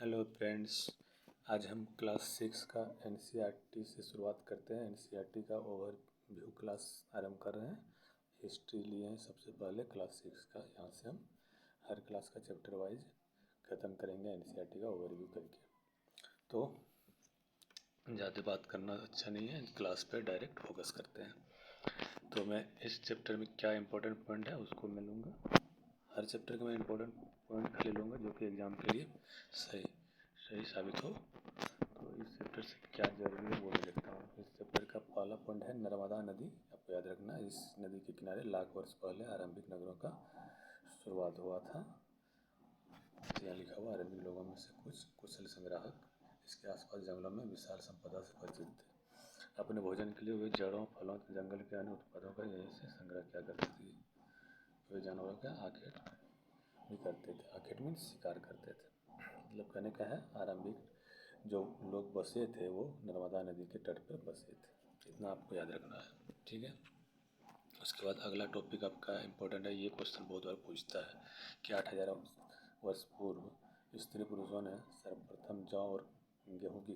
Hello friends, आज हम class 6 का एनसीईआरटी से शुरुआत करते हैं। एनसीईआरटी का ओवरव्यू क्लास आरंभ कर रहे हैं। हिस्ट्री लिए हैं सबसे पहले क्लास 6 का। यहाँ से हम हर क्लास का चैप्टर वाइज ख़त्म करेंगे एनसीईआरटी का ओवरव्यू करके। तो ज़्यादा बात करना अच्छा नहीं है, क्लास पे डायरेक्ट फोकस करते हैं। तो मैं इस चैप्टर में क्या इंपॉर्टेंट पॉइंट है उसको मैं लूँगा। हर चैप्टर का मैं इंपॉर्टेंट पॉइंट ले लूँगा जो कि एग्ज़ाम के लिए सही साबित हो। तो इस चैप्टर से क्या जरूरी है वो मैं देखता हूँ। इस चैप्टर का पहला पॉइंट है नर्मदा नदी। आपको याद रखना, इस नदी के किनारे लाख वर्ष पहले आरंभिक नगरों का शुरुआत हुआ था। यहाँ लिखा हुआ आरंभिक लोगों में से कुछ कुशल संग्राहक इसके आसपास जंगलों में विशाल संपदा से परिचित थे। अपने भोजन के लिए वे जड़ों, फलों, जंगल के अन्य उत्पादों का यहीं से संग्रह किया करते थे। वे जानवरों का आखेट भी करते थे। आखेट मीन्स शिकार करते थे। मतलब कहने का है, आरंभिक जो लोग बसे थे वो नर्मदा नदी के तट पर बसे थे। इतना आपको याद रखना है, ठीक है। उसके बाद अगला टॉपिक आपका इम्पोर्टेंट है। ये क्वेश्चन बहुत बार पूछता है कि 8000 वर्ष पूर्व स्त्री पुरुषों ने सर्वप्रथम जौ और गेहूँ की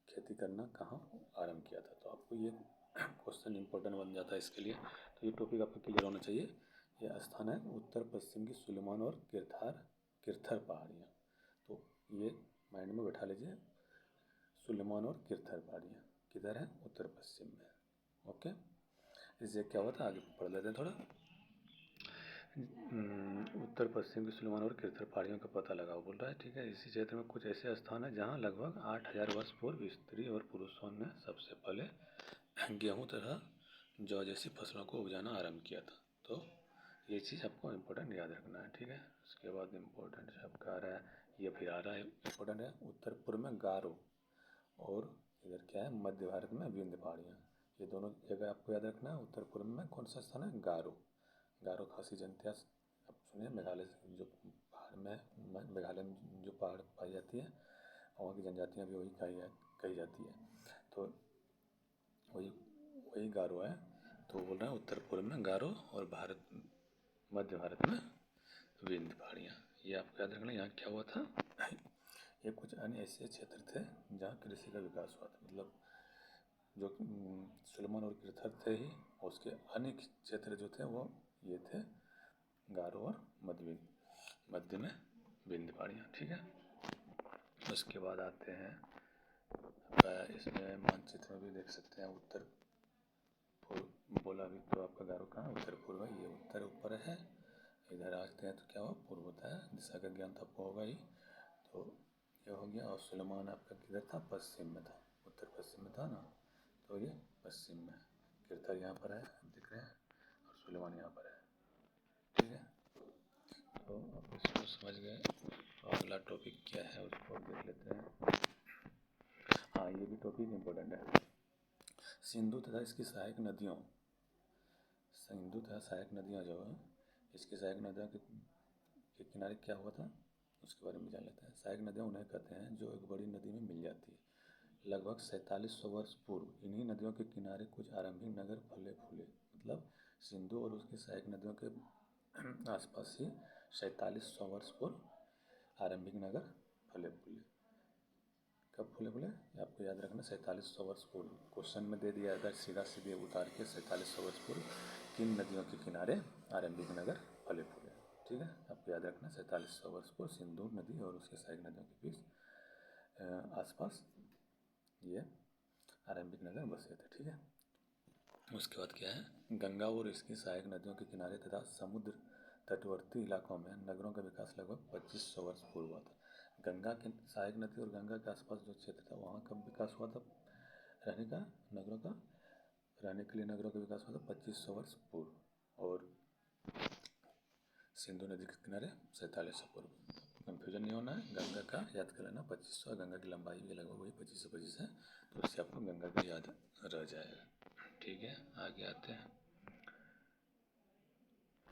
खेती करना कहाँ आरंभ किया था। तो आपको ये क्वेश्चन इम्पोर्टेंट बन जाता है इसके लिए। तो ये टॉपिक आपको क्लियर होना चाहिए। यह स्थान है उत्तर पश्चिम की सुलेमान और किरथर पहाड़ियाँ। तो ये माइंड में बैठा लीजिए, सुलेमान और किरथर पहाड़ियाँ किधर है, उत्तर पश्चिम में। ओके, इससे क्या हुआ था आगे पढ़ लेते हैं थोड़ा। उत्तर पश्चिम की सुलेमान और किरथर पहाड़ियों का पता लगाओ बोल रहा है, ठीक है। इसी क्षेत्र में कुछ ऐसे स्थान है जहाँ लगभग 8000 वर्ष पूर्व स्त्री और पुरुषों ने सबसे पहले गेहूँ तथा जौ जैसी फसलों को उपजाना आरंभ किया था। तो ये चीज़ आपको इम्पोर्टेंट याद रखना है, ठीक है। उसके बाद इम्पोर्टेंट आपका आ रहा है, ये फिर आ रहा है इम्पोर्टेंट है, उत्तर पूर्व में गारो और इधर क्या है, मध्य भारत में विंध्य पहाड़ियाँ। ये दोनों जगह आपको याद रखना है। उत्तर पूर्व में कौन सा स्थान है, गारो खासी जनता। आप सुनिए, मेघालय जो पहाड़ में, मेघालय में जो पहाड़ पाई जाती है वहाँ की जनजातियाँ भी वही कही जाती है। तो वही गारो है। तो बोल रहे हैं उत्तर पूर्व में गारो और मध्य भारत में विंध्य पहाड़ियाँ। ये आपको याद रखना। यहाँ क्या हुआ था, ये कुछ अन्य ऐसे क्षेत्र थे जहाँ कृषि का विकास हुआ था। मतलब जो सुलेमान और किरथर थे ही, उसके अन्य क्षेत्र जो थे वो ये थे गारो और मध्य में विंध्य पहाड़ियाँ, ठीक है। उसके बाद आते हैं, इसमें मानचित्र में भी देख सकते हैं उत्तर पूर्व बोला भी तो आपका गारो कहाँ, उत्तर पूर्व है। ये उत्तर ऊपर है, इधर आते हैं तो क्या हुआ, पूर्व होता है। दिशा का ज्ञान तो आपको होगा ही। तो ये हो गया। और सुलेमान आपका किधर था, पश्चिम में था, उत्तर पश्चिम में था ना। तो ये पश्चिम में, किरथर यहाँ पर है, दिख रहे हैं, और सुलेमान यहाँ पर है, ठीक है। तो आप इसको समझ गए। तो अगला टॉपिक क्या है उसको देख लेते हैं। हाँ, ये भी टॉपिक इम्पोर्टेंट है। सिंधु तथा इसकी सहायक नदियों, सिंधु तथा सहायक नदियाँ जो है, इसकी सहायक नदियों के किनारे क्या हुआ था उसके बारे में जान लेते हैं। सहायक नदियाँ उन्हें कहते हैं जो एक बड़ी नदी में मिल जाती है। लगभग 4700 वर्ष पूर्व इन्हीं नदियों के किनारे कुछ आरंभिक नगर फले फूले। मतलब सिंधु और उसकी सहायक नदियों के आसपास ही 4700 वर्ष पूर्व आरंभिक नगर फले फूले। कब फूले फूले आपको याद रखना, 4700 वर्ष पूर्व। क्वेश्चन में दे दिया अगर सीधा सीधे उतार के 4700 वर्ष पूर्व किन नदियों के किनारे आरंभिक नगर फले फूले, ठीक है। आपको याद रखना 4700 वर्ष पूर्व सिंधु नदी और उसके सहायक नदियों के बीच आसपास ये आरंभिक नगर बसे थे, ठीक है। उसके बाद क्या है, गंगा और इसकी सहायक नदियों के किनारे तथा समुद्र तटवर्ती इलाकों में नगरों का विकास लगभग 2500 वर्ष पूर्व हुआ था। गंगा के सहायक नदी और गंगा के आसपास जो क्षेत्र था वहाँ कब विकास हुआ था, रहने का नगरों का, रहने के लिए नगरों का विकास हुआ था 2500 वर्ष पूर्व। और सिंधु नदी के किनारे 4700 पूर्व। कंफ्यूजन नहीं होना है, गंगा का याद कर लेना 2500, गंगा की लंबाई भी लगभग वही 2525 है। तो इससे आपको गंगा का याद रह जाएगा, ठीक है। आगे आते हैं।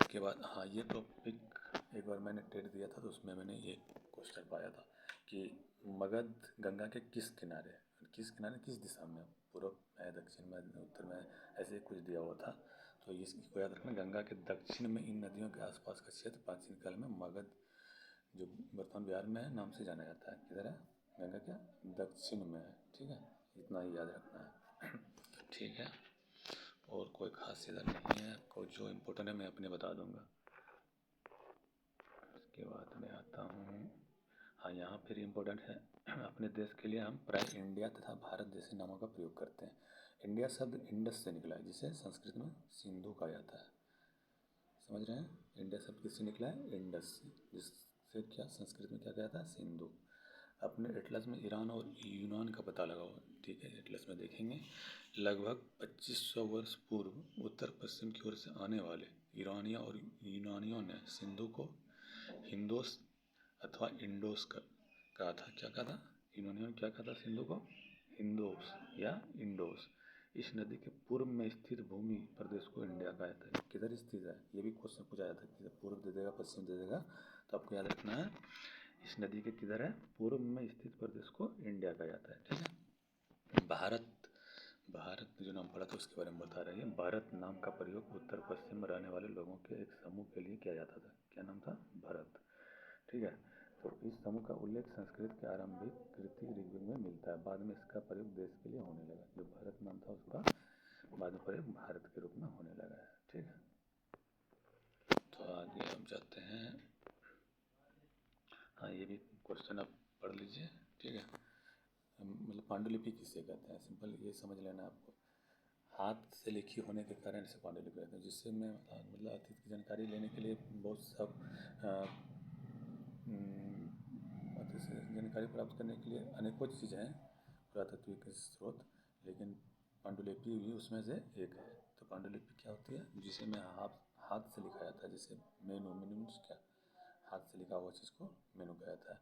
उसके बाद हाँ, ये टॉपिक एक बार मैंने टेट दिया था तो उसमें मैंने ये क्वेश्चन पाया था कि मगध गंगा के किस किनारे किस दिशा में, पूर्व में, दक्षिण में, उत्तर में, ऐसे कुछ दिया हुआ था। तो इसको याद रखना, गंगा के दक्षिण में इन नदियों के आसपास का क्षेत्र प्राचीन काल में मगध जो वर्तमान बिहार में है नाम से जाना जाता है। किधर है? गंगा क्या दक्षिण में है। ठीक है, इतना ही याद रखना है। ठीक है, और कोई खास इधर नहीं है। आपको जो इम्पोर्टेंट है मैं अपने बता दूंगा। उसके बाद मैं आता हूँ, हाँ यहाँ फिर इम्पोर्टेंट है। अपने देश के लिए हम प्राय इंडिया तथा भारत जैसे नामों का प्रयोग करते हैं। इंडिया शब्द इंडस से निकला है, जिसे संस्कृत में सिंधु कहा जाता है। समझ रहे हैं? इंडिया शब्द किससे निकला है? इंडस से, जिससे क्या संस्कृत में क्या कहता है? सिंधु। अपने एटलस में ईरान और यूनान का पता लगाओ। ठीक है, एटलस में देखेंगे लगभग 2500 वर्ष पूर्व उत्तर पश्चिम की ओर से आने वाले ईरानियों और यूनानियों ने सिंधु को हिंदोस अथवा इंडोस कहा था। क्या कहा था? यूनानियों ने क्या कहा था सिंधु को? हिंदोस या इंडोस। इस नदी के पूर्व में स्थित भूमि प्रदेश को इंडिया कहा जाता है। किधर स्थित है? ये भी क्वेश्चन पूछा जाता है कि पूर्व दे देगा पश्चिम दे देगा, तो आपको याद रखना है इस नदी के किधर है? पूर्व में स्थित प्रदेश को इंडिया कहा जाता है। ठीक है, भारत जो नाम पड़ा था उसके बारे में बता रहे हैं। भारत नाम का प्रयोग उत्तर पश्चिम में रहने वाले लोगों के एक समूह के लिए किया जाता था। क्या नाम था? भारत। ठीक है, तो इस समूह का उल्लेख संस्कृत के आरंभिक कृति ऋग्वेद में मिलता है। बाद में इसका प्रयोग देश के लिए होने लगा। जो भारत नाम था उसका बाद में प्रयोग भारत के रूप में होने लगा है। ठीक है, तो आगे हम जाते हैं। हाँ, ये भी क्वेश्चन आप पढ़ लीजिए। ठीक है, मतलब पांडुलिपि किसे कहते हैं? सिंपल ये समझ लेना आपको। हाथ से लिखी होने के कारण इसे पांडुलिपि कहते हैं। जिससे मैं मतलब अतीत की जानकारी लेने के लिए बहुत सब अतीत से जानकारी प्राप्त करने के लिए अनेकों चीज़ें हैं, पुरातात्विक स्रोत, लेकिन पांडुलिपि भी उसमें से एक है। तो पांडुलिपि क्या होती है? जिसे मैं हाथ से लिखा जाता है, जिसे मेनू क्या हाथ से लिखा हुआ चीज़ को मेनू कहा जाता है।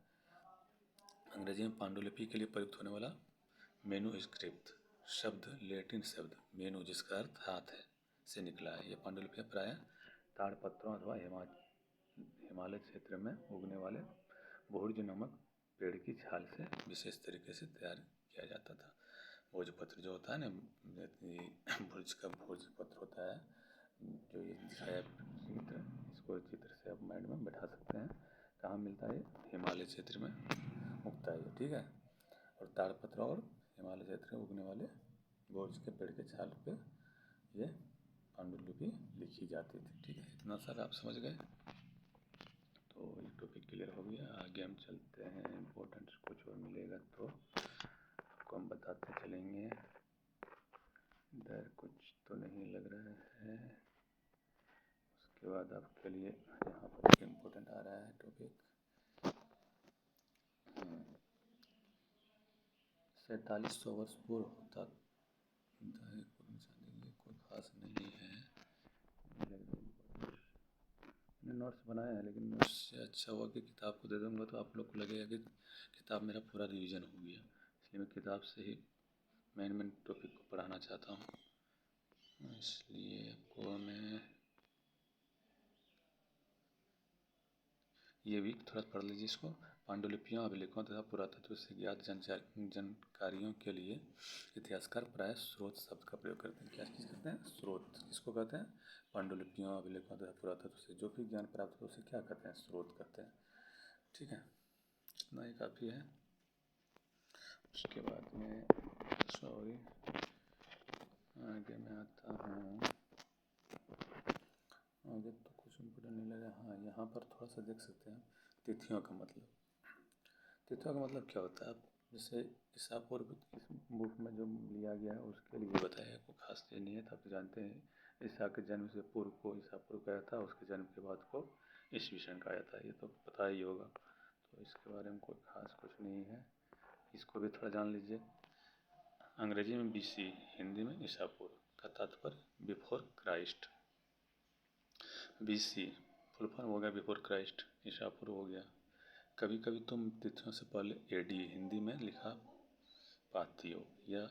अंग्रेजी में पांडुलिपि के लिए प्रयुक्त होने वाला मेनूस्क्रिप्ट शब्द लैटिन शब्द मेनू, जिसका अर्थ हाथ है, से निकला है। यह पांडुलिपि प्रायः ताड़पत्रों अथवा हिमालय क्षेत्र में उगने वाले भोज नामक पेड़ की छाल से विशेष तरीके से तैयार किया जाता था। भोजपत्र जो होता है ना, भोजपत्र होता है, जो ये दिखाया चित्र, इसको चित्र से आप माइंड में बैठा सकते हैं। कहाँ मिलता है? हिमालय क्षेत्र में उगता है। ठीक है, और ताड़पत्र और हिमालय क्षेत्र में उगने वाले भोज के पेड़ के छाल पे ये पांडुलिपि लिखी जाती थी। ठीक है, इतना सारा आप समझ गए, तो ये टॉपिक क्लियर हो गया। आगे हम चलते हैं। इम्पोर्टेंट कुछ और मिलेगा तो आपको हम बताते चलेंगे। इधर कुछ तो नहीं लग रहा है। उसके बाद आपके लिए यहाँ पर एक इम्पोर्टेंट आ रहा है टॉपिक। 4700 वर्ष पूर्व होता है। कोई खास नहीं है, मैंने नोट्स बनाए हैं, लेकिन नोट्स से अच्छा हुआ कि किताब को दे दूँगा तो आप लोग को लगेगा कि किताब मेरा पूरा रिवीजन हो गया। इसलिए मैं किताब से ही मेन टॉपिक को पढ़ाना चाहता हूँ। इसलिए आपको मैं ये भी थोड़ा पढ़ लीजिए इसको। पांडुलिपियों, अभिलेखों तथा पुरातत्व से ज्ञात जानकारियों के लिए इतिहासकार प्रायः स्रोत शब्द का प्रयोग करते हैं। क्या चीज़ करते हैं? स्रोत। किसको कहते हैं? पांडुलिपियों, अभिलेखों तथा पुरातत्व से जो भी ज्ञान प्राप्त हो उसे क्या कहते हैं? स्रोत कहते हैं। ठीक है, इतना ही काफ़ी है। उसके बाद में आगे मैं आता हूँ। आगे तो कुछ इम्पोर्टेंट नहीं लगा। हाँ, यहाँ पर थोड़ा सा देख सकते हैं तिथियों का मतलब। तिथियों का मतलब क्या होता है? जैसे ईसा पूर्व इस बुक में जो लिया गया है उसके लिए बताया है, कोई खास चीज़ नहीं है। तो आप जानते हैं ईसा के जन्म से पूर्व को ईसा पूर्व कहा था, उसके जन्म के बाद को ईस्वी सन कहा जाता है। ये तो पता ही होगा, तो इसके बारे में कोई खास कुछ नहीं है। इसको भी थोड़ा जान लीजिए। अंग्रेजी में BC, हिंदी में ईसा पूर्व का तात्पर्य before Christ. BC full form हो गया बिफोर क्राइस्ट, ईसा पूर्व हो गया। कभी कभी तुम तिथियों से पहले AD हिंदी में लिखा पाती हो। यह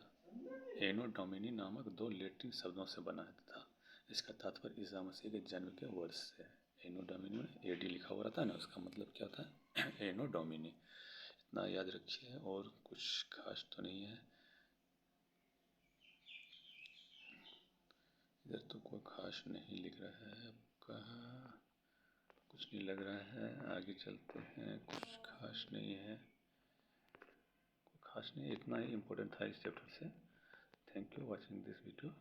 एनो डोमिनी नामक दो लैटिन शब्दों से बना था। इसका तात्पर्य ईसा मसीह के जन्म के वर्ष से है। एनो डोमिनी में AD लिखा हुआ रहता है ना, उसका मतलब क्या होता है? एनो डोमिनी। इतना याद रखिए, और कुछ खास तो नहीं है। इधर तो कोई खास नहीं लिख रहा है आपका। कुछ नहीं लग रहा है, आगे चलते हैं। कुछ खास नहीं है, खास नहीं, इतना ही इम्पोर्टेंट था इस चैप्टर से। Thank you watching this video.